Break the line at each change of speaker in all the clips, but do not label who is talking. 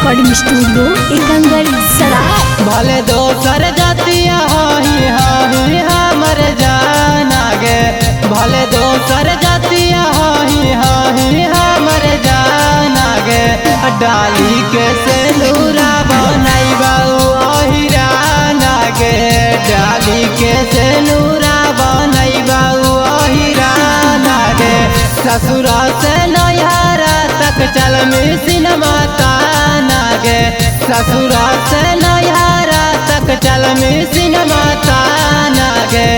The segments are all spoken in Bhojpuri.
रिकॉर्डिंग स्टूडियो एकंगर सराय।
भले दोसर जातिया हाही हमर जाना गे, भले दोसर जातिया हाही हमर जाना गे। डाली के सेनुरा बनैबा ओहिराना गे, डाली के सेनुरा बनैबा ओहिराना गे। ससुरा से नैहरा तक चल मिसिन माताना गे, ससुरा से नैहरा तक चल मिसिन माताना गे।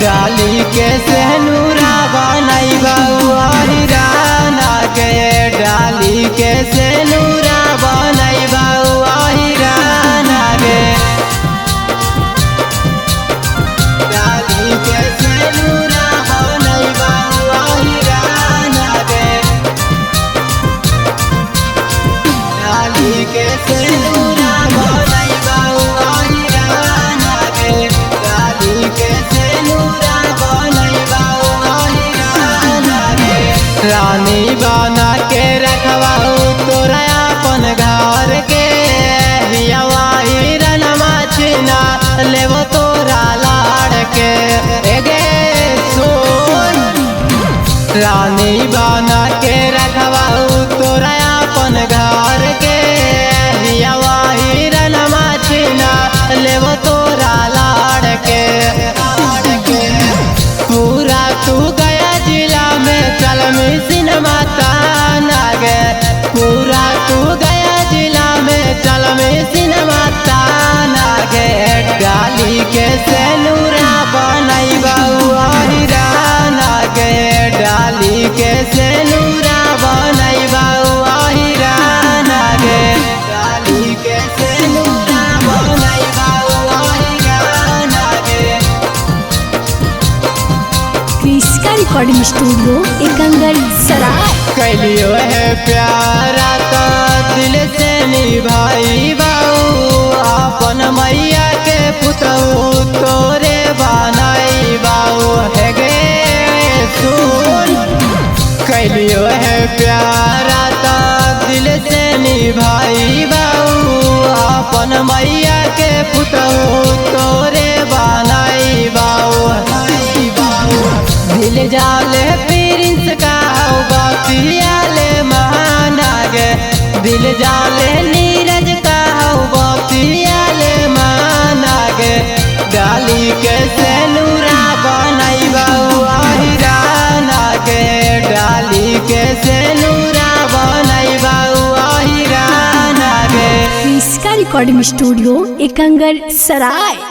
डाली के सेनुरा बनैबा ओहिराना गे, डाली के सेनुरा बनैबा ओहिराना गे। डाली के सेनुरा बनैबा ओहिराना गे, डाली के सेनुरा बनैबा ओहिराना गे, डाली के सेनुरा बनैबा ओहिराना गे। रानी बना के रखवाऊ तोरा अपन घर के, हिरनमा छिना लेवो तोरा लाड़ के। एगे सुन, रानी बना के रखवाऊ तोरा अपन घर के, हिरनमा छिना लेवो तोरा लाड़ के। पूरा तू गया जिला में चल मिसिन माताना गे, पूरा तू गया जिला में चल मिसिन माताना गे। डाली के सेनुरा बनैबा ओहिराना गे, डाली के सेनुरा बनैबा ओहिराना गे, डाली के सेनुरा बनैबा ओहिराना गे।
क्रिस्का रिकॉर्डिंग स्टूडियो एकंगर सराय।
कैलियो है प्यारा तो दिल से निभाई बाऊ, अपन मैया के पुतऊ तोरे बनाई बाऊ। है गे सुन, कैलियो है प्यारा तो दिल से निभाई बाऊ, अपन मैया के पुतऊ तोरे बनाई बाऊ। दिल जाले प्रिंस का बतियाले महाना गे, दिल जाले नीरज का बतियाले महाना गे। डाली के सेनुरा बनैबा ओहिराना गे, डाली के सेनुरा बनैबा ओहिराना गे।
क्रिस्का रिकॉर्डिंग स्टूडियो एकंगर सराय।